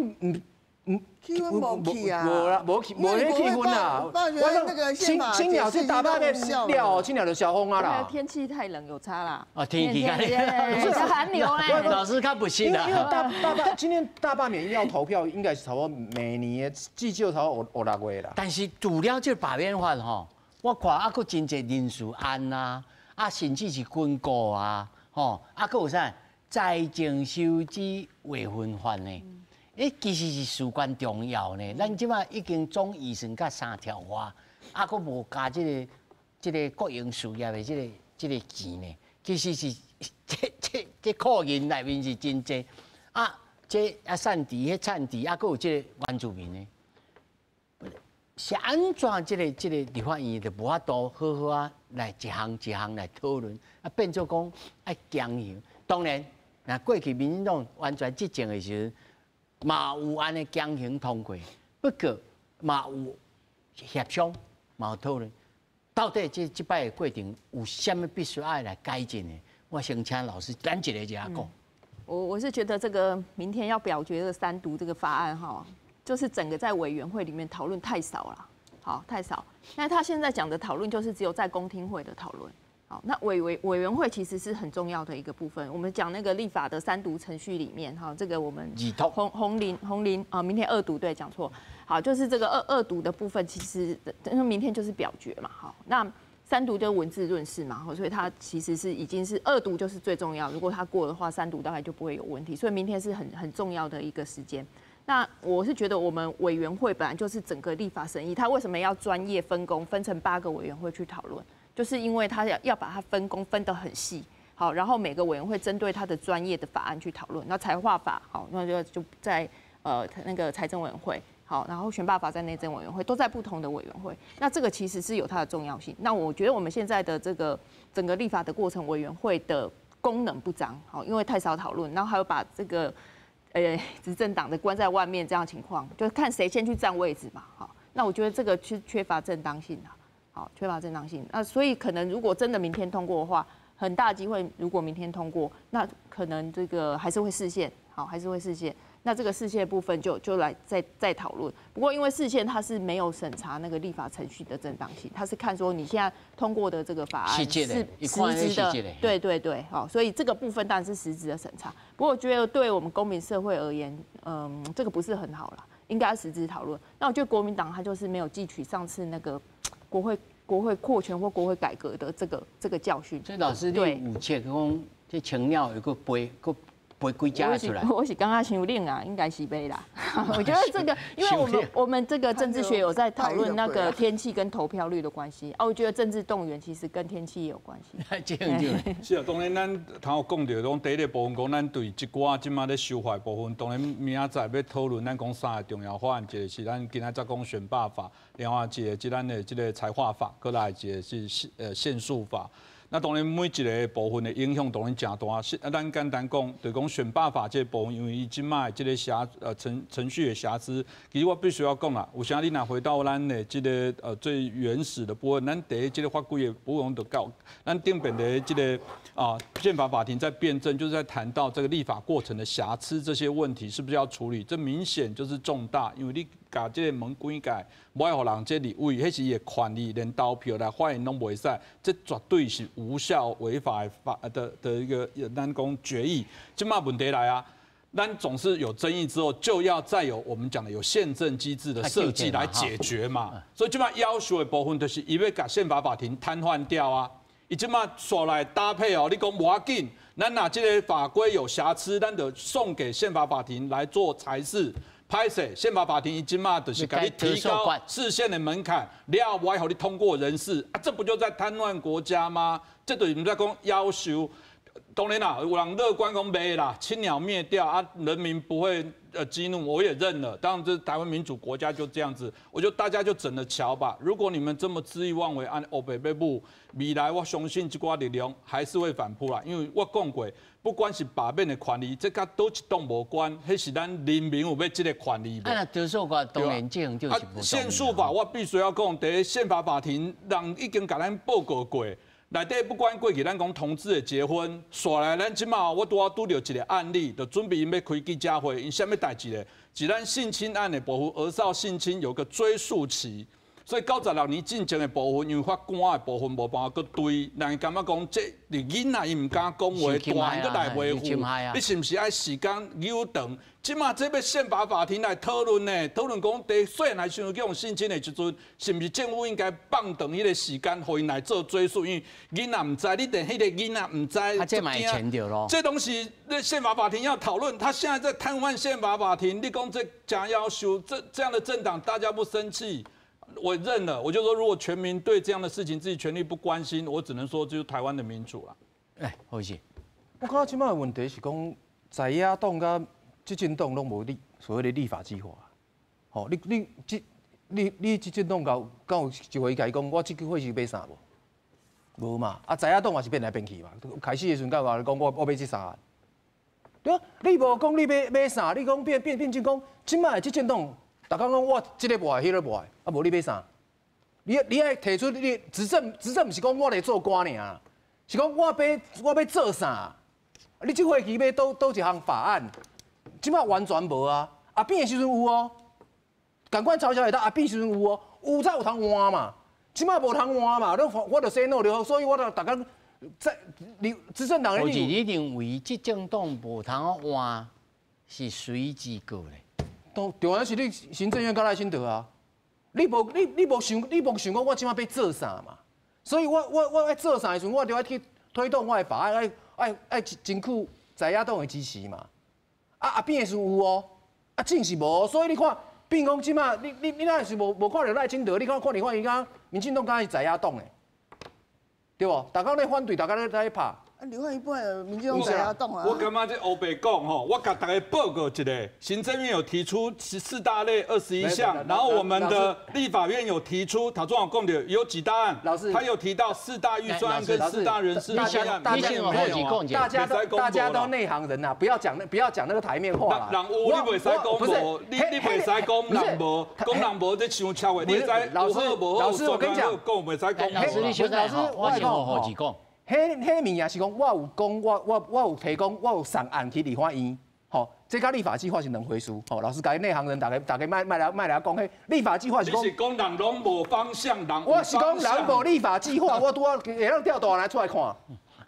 气氛无去啊，无啦，无气氛啦。我讲青鸟去打败了，青鸟就消风啊啦。天气太冷有差啦。哦，天气寒流哎。老师看不信啦。因为今天大罢免要投票，应该是差不多每年至少差不多5、6月啦。但是除了这罢免法吼。我看啊，佫真侪人事案啊，啊，甚至是军购啊，吼，啊，佫有啥财政收支未分法呢？其实是事关重要呢。咱即马已经总预算甲3条花，啊，佫无加即个国营事业的即个钱呢。其实是这库银内面是真济啊，这啊产地、迄产地啊，佫有即个原住民呢。是安怎即个立法院就无法度好好啊来一项一项来讨论，啊变做讲爱强行。当然，那过去民进党完全执政的时候，嘛有安尼强行通过，不过嘛有协商，嘛有讨论。到底这摆的过程有啥物必须爱来改进的？我先请老师咱一个一下讲。我是觉得这个明天要表决的3读这个法案哈。就是整个在委员会里面讨论太少了，好太少。那他现在讲的讨论就是只有在公听会的讨论，好，那委员会其实是很重要的一个部分。我们讲那个立法的3读程序里面，哈，这个我们红林啊，明天2读对，讲错，好，就是这个二读的部分，其实明天就是表决嘛，好，那3读就文字论事嘛，所以它其实是已经是2读就是最重要，如果它过的话，3读大概就不会有问题，所以明天是很重要的一个时间。那我是觉得我们委员会本来就是整个立法审议，它为什么要专业分工，分成8个委员会去讨论？就是因为它要把它分工分得很细，好，然后每个委员会针对它的专业的法案去讨论。那财划法，好，那就在那个财政委员会，好，然后选罢法在内政委员会，都在不同的委员会。那这个其实是有它的重要性。那我觉得我们现在的这个整个立法的过程，委员会的功能不彰，好，因为太少讨论，然后还有把这个执政党的关在外面这样的情况，就看谁先去占位置嘛。好，那我觉得这个是缺乏正当性的，好，缺乏正当性。那所以可能如果真的明天通过的话，很大机会，如果明天通过，那可能这个还是会释宪，好，还是会释宪。那这个释宪的部分就来再讨论。不过因为释宪它是没有审查那个立法程序的正当性，它是看说你现在通过的这个法案是实质的，对，好，所以这个部分当然是实质的审查。不过我觉得对我们公民社会而言，这个不是很好啦，应该实质讨论。那我觉得国民党他就是没有汲取上次那个国会扩权或国会改革的这个教训。所以老师你有切讲这青鸟有个背几家出来？我是刚刚想令啊，应该是背啦。我觉得这个，因为我们这个政治学有在讨论那个天气跟投票率的关系啊，我觉得政治动员其实跟天气也有关系。是啊，当然咱头讲到讲第一个部分讲，咱对一寡即马咧修法部分，当然明仔载要讨论咱讲3个重要法案，一个是咱今仔再讲选罢法，另外一个即咱的即个财划法，搁来一个是限速法。那当然每一个部分的影响当然真大。咱简单讲，就讲选罢法这部分，因为伊即卖这个程序的瑕疵，其实我必须要讲啦。有啥你若回到咱的这个最原始的部分，咱第一这个法规的部分就到，咱顶边的这个宪法法庭在辩证，就是在谈到这个立法过程的瑕疵这些问题是不是要处理？这明显就是重大，因为你把这个门关起，不爱互人这立委，迄是伊的权利，连投票来发言拢袂使，这绝对是无效违法的一个咱讲决议。即马问题来啊，咱总是有争议之后，就要再有我们讲的有宪政机制的设计来解决嘛。所以即马要求的部分就是伊要甲宪法法庭瘫痪掉啊。伊即马刷来搭配哦，你讲无要紧，咱若这个法规有瑕疵，咱就送给宪法法庭来做裁示。拍摄宪法法庭已经嘛，就是给你提高释宪的门槛，了我还好你通过人事啊，这不就在瘫痪国家吗？这对你们在讲要求，当然啦，有人乐观讲没啦，青鸟灭掉啊，人民不会激怒，我也认了。当然，这台湾民主国家就这样子，我觉得大家就整了桥吧。如果你们这么恣意妄为，按欧北北部未来，我相信这寡力量还是会反扑啦，因为我讲过。不管是罢免的权利，这甲倒一档无关，迄是咱人民有要这个权利。啊，得诉法当然这样就是不。限速法我必须要讲，第一宪法法庭人已经甲咱报告过，内底不管过去咱讲同志的结婚，刷来咱即马我拄到一个案例，就准备因要开记者会，因啥物代志咧？是咱性侵案的部分，儿少性侵有个追诉期。所以96年进前的部分，因为法官的部分无办法去对，人感觉讲这囡仔伊唔敢讲话，大人搁来维护，你是不是爱时间悠长？即马这要宪法法庭来讨论呢？讨论讲，第虽然来想这种性侵的时阵，是不是政府应该放长迄个时间，互因来做追溯？因为囡仔唔知，你连迄个囡仔唔知，这买钱掉咯。这东西，那宪法法庭要讨论。他现在在瘫痪宪法法庭，你讲这假要求，这样的政党，大家不生气，我认了。我就说，如果全民对这样的事情自己权利不关心，我只能说就是台湾的民主了。哎，何姐，我看即摆的问题是讲，在野党甲执政党拢无所谓的立法计划。吼，你执政党敢有一回甲伊讲，我这个会是买啥无？无嘛，啊，在野党也是变来变去嘛。开始的时阵，甲我讲，我买这3案。对啊，你无讲你买啥？你讲变成讲，即摆的执政党，逐工讲我这个无爱，迄个无爱，啊无你买啥？你爱提出你执政不是讲我来做官尔，是讲我要做啥？你这会期要倒一项法案，即摆完全无啊！阿扁的时阵有哦，赶快嘲笑下，阿扁时阵有哦，有才有通换嘛，即摆无通换嘛，我就say no了，所以我就逐工在执政党的你认为执政党无通换是谁之过咧？当然是你行政院甲赖清德啊！你无想讲我即摆要做啥嘛？所以我要做啥的时阵，我就要去推动我的法案，爱争取在野党的支持嘛。阿扁的时阵有哦，正是无，所以你看，变讲即摆你哪是无看到赖清德？你看伊讲民进党敢是在野党的，对无？大家咧反对，大家咧在拍。李焕英本来民进党在野党啊。我感觉这欧北讲吼，我甲大家报告一下，行政院有提出14大类21项，然后我们的立法院有提出，他总共有几大案？老师，他有提到4大预算案跟4大人事案，大家都内行人呐，不要讲那个台面话啦。人有你袂使讲无，你袂使讲人无，讲人无在想超话，你在有好无好，老师我跟你讲，讲袂使讲。老师你小在吼，我先和何志讲。迄物件是讲，我有讲，我有提供，我有送案去立法院，吼，这甲立法计划是两回事，吼，老师甲内行人大家卖来讲，迄立法计划是讲，你是讲人拢无方向，人我是讲人无立法计划，我拄啊会当调大人来出来看，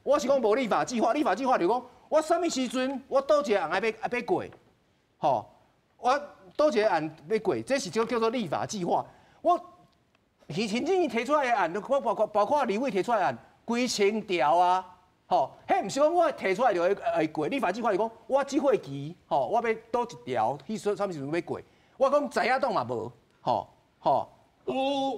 我是讲无立法计划，立法计划就讲我什么时阵我倒一个案要过，吼，我倒一个案要过，这是叫做立法计划。我行政院提出来的案，包括立委提出来的案。几千条啊，吼，迄毋是讲我提出来就会过，立法计划是讲我即会期，吼，我要倒一条，去说啥物时阵要过，我讲在野党嘛无，吼。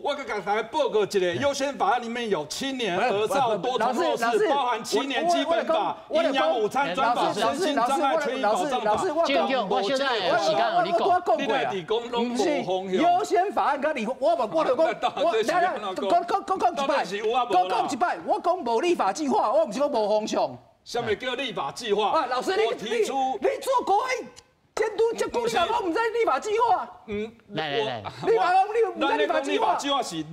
我给大家报告一下，优先法案里面有青年儿少多重弱势，包含7年基本法、营养午餐专法、身心障碍权益保障法。我现在有时间和你讲，你来提供拢无方向。优先法案甲立法，我就讲，讲一摆，我讲无立法计划，我毋是讲无方向。什么叫立法计划？老师，你做国会监督这公司我唔知立法计划。来，立法讲你唔知立法计划。立法计划是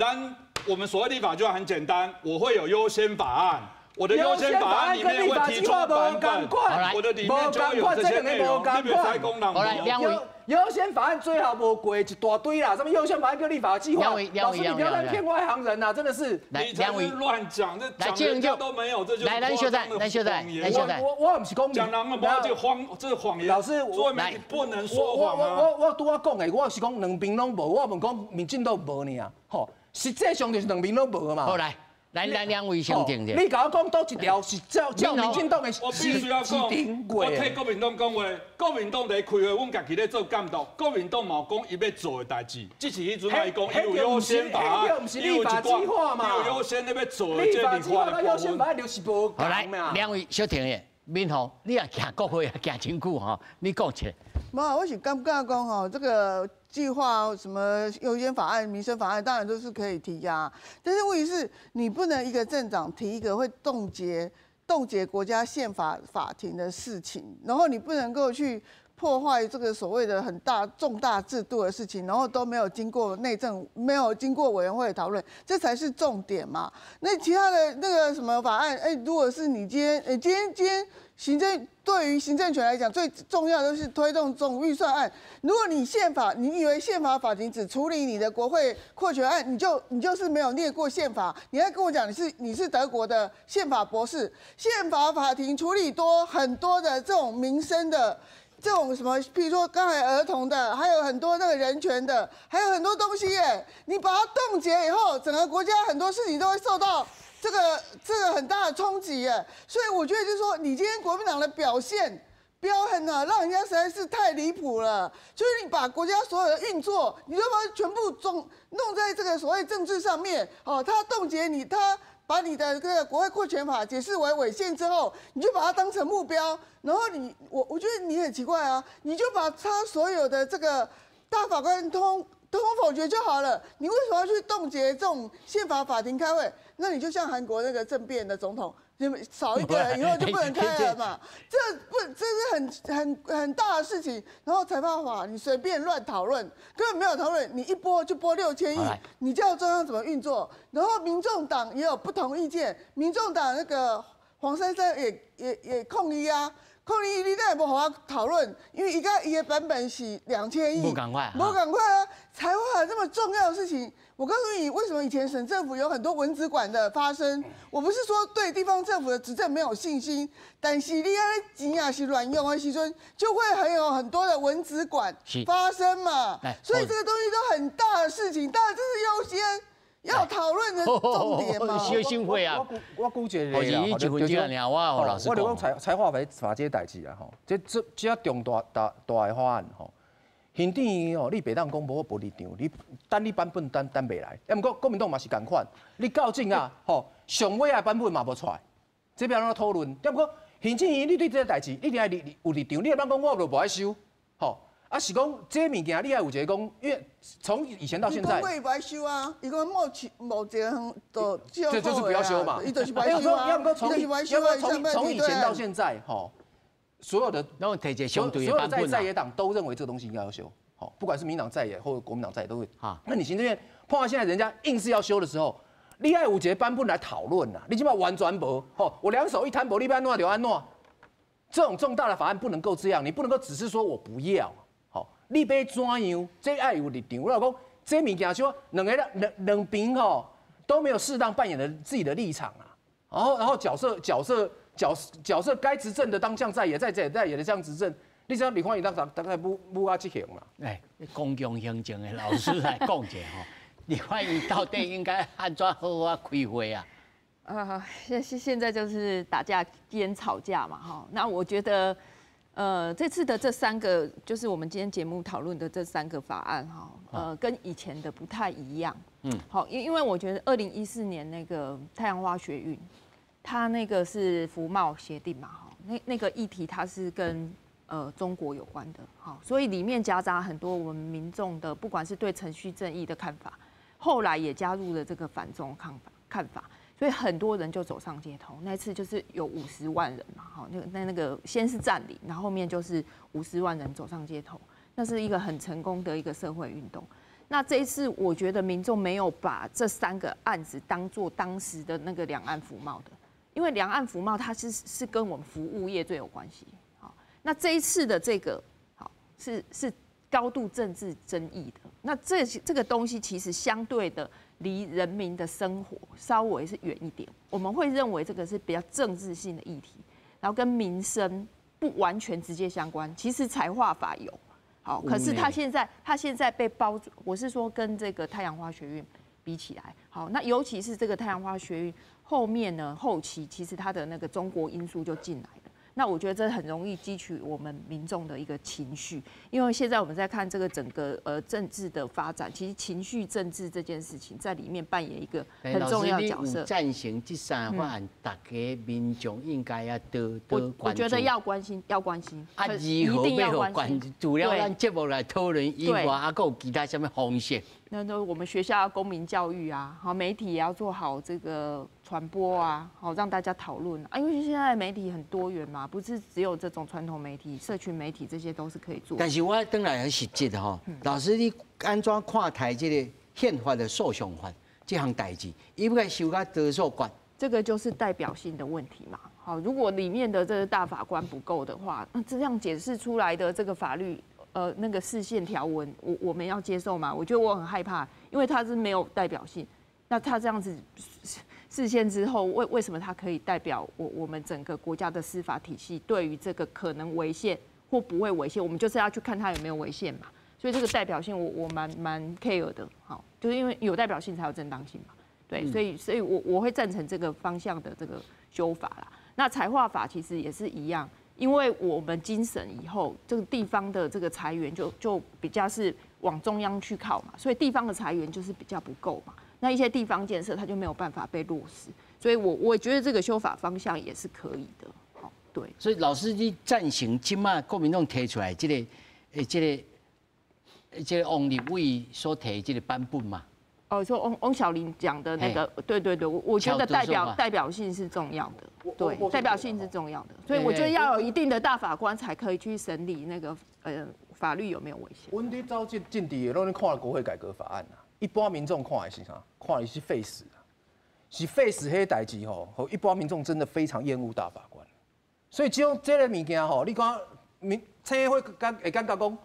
我们所谓立法计划很简单，我会有优先法案。我的优先法案里面会提出版本，我的里面就会有这些内容。你别再讲人。好来，两位。优先法案最好无过一大堆啦，什么优先法案跟立法计划，老师你不要再骗外行人啦，真的是。两位乱讲，这讲人家都没有，这就来，咱小戴，我不是讲讲人的，这是谎言。老师，我不能说谎啊。我拄我讲的，我是讲两边拢无，我问讲民进党无呢，吼，实际上就是两边拢无嘛。好来。咱两位先定者。你甲我讲倒一条是照民进党的我必须要讲，我替国民党讲话，国民党在开会，阮家己咧做监督，国民党嘛讲伊要做的代志，只是迄阵来讲，伊有优先法案，伊有一寡有优先咧要做的这立法的优先法案就是无。好来，两位小停者，民宏，你也行国会也行真久吼，你讲起来。无，我是感觉讲吼，这个计划什么优先法案、民生法案，当然都是可以提啊。但是问题是，你不能一个镇长提一个会冻结国家宪法法庭的事情，然后你不能够去破坏这个所谓的重大制度的事情，然后都没有经过内政，没有经过委员会的讨论，这才是重点嘛。那其他的那个什么法案，如果是你今天对于行政权来讲，最重要的是推动总预算案。如果你以为宪法法庭只处理你的国会扩权案，你就是没有念过宪法。你还跟我讲你是德国的宪法博士，宪法法庭处理很多的这种民生的。这种什么，譬如说刚才儿童的，还有很多那个人权的，还有很多东西耶。你把它冻结以后，整个国家很多事情都会受到这个很大的冲击耶。所以我觉得就是说，你今天国民党的表现彪横啊，让人家实在是太离谱了。就是你把国家所有的运作，你就把它全部弄在这个所谓政治上面，他冻结你，他把你的这个国会扩权法解释为违宪之后，你就把它当成目标，然后我觉得你很奇怪啊，你就把他所有的这个大法官通否决就好了，你为什么要去冻结这种宪法法庭开会？那你就像韩国那个政变的总统，你们少一个人以后就不能开了嘛？这是很大的事情。然后裁判法你随便乱讨论，根本没有讨论，你一拨就拨6000亿，你叫中央怎么运作？然后民众党也有不同意见，民众党那个黄珊珊也抗议啊。抗议你当然无好好讨论，因为伊的版本是2000亿，不赶快啊！财化这么重要的事情，我告诉你，为什么以前省政府有很多文资馆的发生？我不是说对地方政府的执政没有信心，但是你安钱也是乱用的时阵，就会很多的文资馆发生嘛。所以这个东西都很大的事情，当然这是优先。要讨论的重点嘛，修新会啊，我估计或者一1分钟尔，我老师我就讲财化法这代志啊，吼，这重大的法案吼，行政院哦，你别当讲无无立场，你等你版本等袂来，不过国民党嘛是共款，你校正啊，吼，上尾的版本嘛无出来，这边怎讨论？不过行政院你对这个代志，你一定要有立场，你也当讲我就无爱收，吼。啊，是讲这物件，你还有一个讲，因为从以前到现在，你不爱修啊，伊讲目前都这就是不要修嘛，伊就是不爱修啊，从以前到现在，吼，所有的在野党都认为这个东西应该要修，好，不管是民党在野或者国民党在野都会。好，那你行政院碰到现在人家硬是要修的时候，你还有一个版本来讨论呐，你起码完全无，吼，我两手一摊薄，你要安怎就安怎。这种重大的法案不能够这样，你不能够只是说我不要。你要怎样？这爱有立场。我老讲，这物件说两边吼都没有适当扮演的自己的立场啊。然后角色该执政的当向在野，在野的这样执政，你知道李焕英大概不啊这行嘛？哎，公共行政的老师来讲一下吼，李焕英到底应该安怎好啊开会啊？现在就是打架兼吵架嘛，哈。那我觉得。这次的这3个，就是我们今天节目讨论的这3个法案，哈，跟以前的不太一样。好，因为我觉得2014年那个太阳花学运，它那个是服贸协定嘛，哈，那个议题它是跟中国有关的，好，所以里面夹杂很多我们民众的，不管是对程序正义的看法，后来也加入了这个反中看法。所以很多人就走上街头，那次就是有50万人嘛，好，那个先是占领，然后后面就是50万人走上街头，那是一个很成功的一个社会运动。那这一次我觉得民众没有把这3个案子当作当时的那个两岸服贸的，因为两岸服贸它是跟我们服务业最有关系。好，那这一次的这个好是高度政治争议的，那这个东西其实相对的。离人民的生活稍微是远一点，我们会认为这个是比较政治性的议题，然后跟民生不完全直接相关。其实财化法有，好，可是它现在被包，我是说跟这个太阳花学运比起来，好，那尤其是这个太阳花学运后面呢，后期其实它的那个中国因素就进来了。那我觉得这很容易激起我们民众的一个情绪，因为现在我们在看这个整个政治的发展，其实情绪政治这件事情在里面扮演一个很重要的角色。赞成这3法案，大家民众应该要多关注。我觉得要关心，要关心。啊，如何要关心？除了咱节目来讨论以外，还有其他什么方式？那我们学校要公民教育啊，好，媒体也要做好这个传播啊，好，让大家讨论啊，因为现在媒体很多元嘛，不是只有这种传统媒体、社群媒体，这些都是可以做。但是我等来很实际的哈，老师你安怎看待这个宪法的诉讼法这项代志，应该修到多少关？这个就是代表性的问题嘛。好，如果里面的这个大法官不够的话，那这样解释出来的这个法律，那个释宪条文，我们要接受吗？我觉得我很害怕，因为它是没有代表性。那他这样子释宪之后，为什么他可以代表我们整个国家的司法体系对于这个可能违宪或不会违宪，我们就是要去看他有没有违宪嘛。所以这个代表性我蛮 care 的，好，就是因为有代表性才有正当性嘛。对，所以我会赞成这个方向的这个修法啦。那财划法其实也是一样，因为我们经审以后，这个地方的这个财源就比较是往中央去靠嘛，所以地方的财源就是比较不够嘛。那一些地方建设它就没有办法被落实，所以我觉得这个修法方向也是可以的。好，对。所以老师你赞成今麦国民党提出来这个王立伟所提这个版本嘛？哦，说翁小玲讲的那个，对，我觉得代表性是重要的，对，代表性是重要的，所以我觉得要有一定的大法官才可以去审理那个法律有没有违宪。阮伫走进地的，拢看国会改革法案啊。一般民众看的是啥？看的是废死啊，是废死迄代志吼，一般民众真的非常厌恶大法官。所以这个物件吼，你讲青会会感觉讲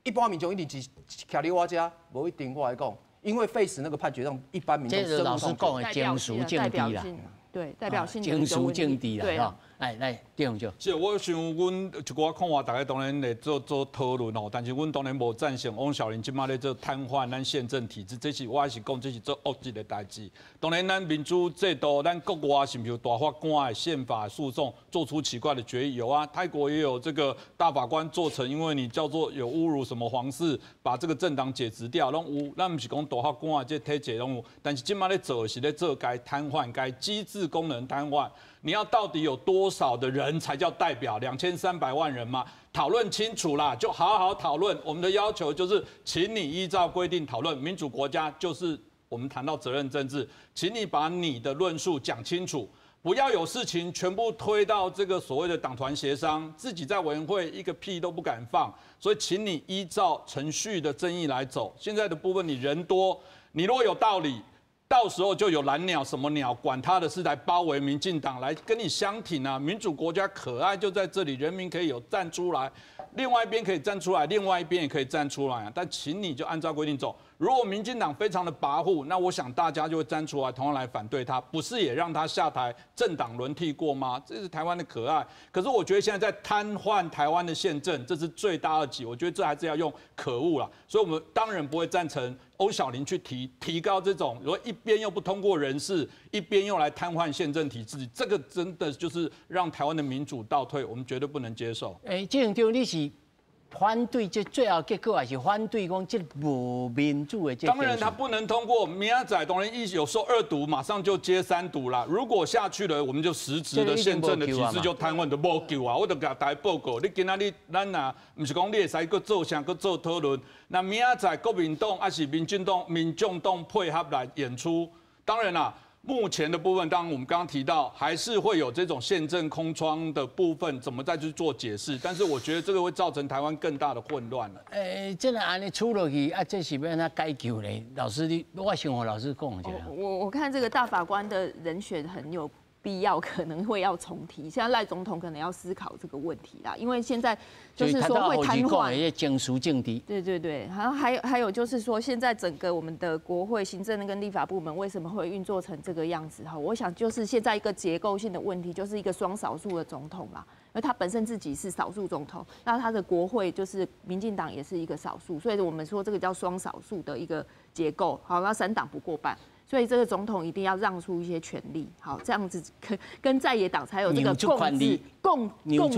一般民众一定是徛伫我家，无一定我来讲，因为废死那个判决让一般民众这是老师讲的警署政敌啦，对，代表性警署政敌啦，哈。来，弟兄就。是，我想阮一寡看法，大家当然来做讨论哦。但是阮当然无赞成翁小玲即马咧做瘫痪咱宪政体制，这是我还是讲这是做恶质的代志。当然，咱民主制度，咱国外是不是有大法官的宪法诉讼做出奇怪的决议？有啊，泰国也有这个大法官做成，因为你叫做有侮辱什么皇室，把这个政党解职掉，拢有。咱不是讲大法官啊，这体制拢有。但是即马咧做是咧做该瘫痪，该机制功能瘫痪。你要到底有多少的人才叫代表？2300万人吗？讨论清楚啦，就好好讨论。我们的要求就是，请你依照规定讨论。民主国家就是我们谈到责任政治，请你把你的论述讲清楚，不要有事情全部推到这个所谓的党团协商，自己在委员会一个屁都不敢放。所以，请你依照程序的正义来走。现在的部分，你人多，你如果有道理。到时候就有蓝鸟什么鸟，管他的是来包围民进党，来跟你相挺啊！民主国家可爱就在这里，人民可以有站出来，另外一边可以站出来，另外一边也可以站出来啊！但请你就按照规定走。如果民进党非常的跋扈，那我想大家就会站出来，同样来反对他，不是也让他下台，政党轮替过吗？这是台湾的可爱。可是我觉得现在在瘫痪台湾的宪政，这是罪大恶极。我觉得这还是要用可恶啦。所以我们当然不会赞成翁小玲去提高这种，如果一边又不通过人事，一边又来瘫痪宪政体制，这个真的就是让台湾的民主倒退，我们绝对不能接受。这样就你是。反对这最后结果还是反对讲这无民主的这。当然他不能通过，明仔当然有时候2读马上就接3读啦。如果下去了，我们就实质的宪政的体制就瘫痪，就无救啊！我就给大家报告，你今仔日咱啊，不是讲你会使搁做啥，搁做讨论。那明仔国民党还是民众党配合来演出，当然啦。目前的部分，当然我们刚刚提到，还是会有这种宪政空窗的部分，怎么再去做解释？但是我觉得这个会造成台湾更大的混乱了。这个安尼出落去啊，这是要让他解救呢？老师，我想和老师讲一下。我看这个大法官的人选很有必要，可能会要重提。现在赖总统可能要思考这个问题啦，因为现在就是说会瘫痪。警署政敌。对，然后还有就是说，现在整个我们的国会行政跟立法部门为什么会运作成这个样子？哈，我想就是现在一个结构性的问题，就是一个双少数的总统啦。因为他本身自己是少数总统，那他的国会就是民进党也是一个少数，所以我们说这个叫双少数的一个结构。好，那3党不过半。所以这个总统一定要让出一些权利，好，这样子跟在野党才有这个共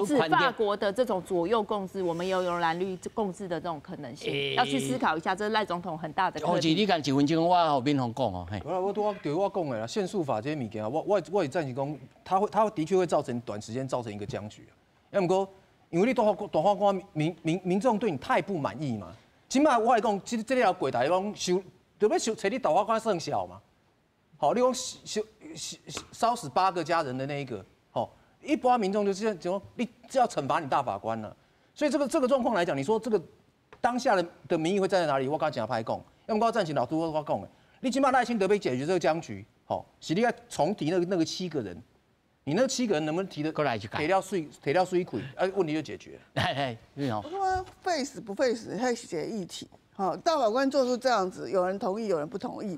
治法国的这种左右共治，我们也有蓝绿共治的这种可能性，要去思考一下，这是赖总统很大的课题。洪志，你讲1分钟，我后面讲哦。我讲的啦，限速法这些物件，我也赞成讲，它的确会造成短时间造成一个僵局。要不过，因为你大法官民众对你太不满意嘛，起码我来讲，这条轨台讲修。就要找你大法官生效嘛？好，你讲烧死8个家人的那一个，好，一般民众就是讲你只要惩罚你大法官了。所以这个状况来讲，你说这个当下的民意会站在哪里？我刚讲歹讲，要么我赞成老朱我讲的，你起码赖清德被解决这个僵局，好，是你要重提那个7个人，你那7个人能不能提得过来去改，提掉水亏，问题就解决。我说废死不废死，还是一个议题。好，大法官做出这样子，有人同意，有人不同意。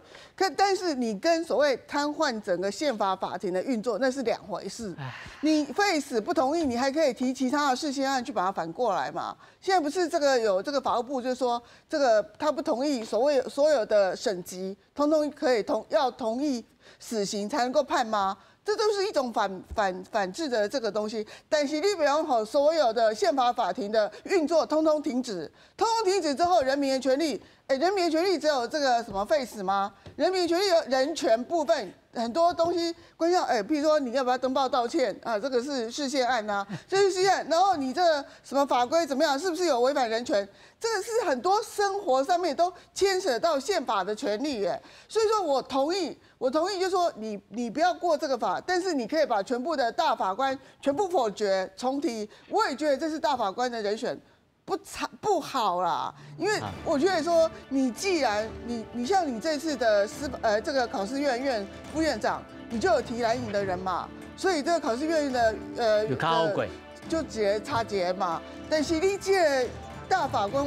但是你跟所谓瘫痪整个宪法法庭的运作，那是2回事。你废死不同意，你还可以提其他的事先案去把它反过来嘛。现在不是这个有这个法务部就是说，这个他不同意所有的省级，通通可以要同意死刑才能够判吗？这都是一种反制的这个东西，但是你比方说所有的宪法法庭的运作通通停止，通通停止之后，人民的权利，人民的权利只有这个什么废死吗？人民的权利有人权部分很多东西关系到，譬如说你要不要登报道歉啊，这个是释宪案呐，这是释宪案，然后你这个什么法规怎么样，是不是有违反人权？这个是很多生活上面都牵扯到宪法的权利耶，所以说我同意，就是说你不要过这个法，但是你可以把全部的大法官全部否决重提，我也觉得这是大法官的人选。不好啦，因为我觉得说，你既然你像你这次的这个考试院副院长，你就有提蓝营的人嘛，所以这个考试院的就直接插节嘛。但是你这大法官，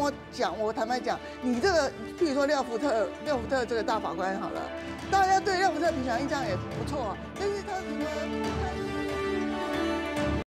我坦白讲，你这个譬如说廖福特这个大法官好了，大家对廖福特平常印象也不错，但是他什么？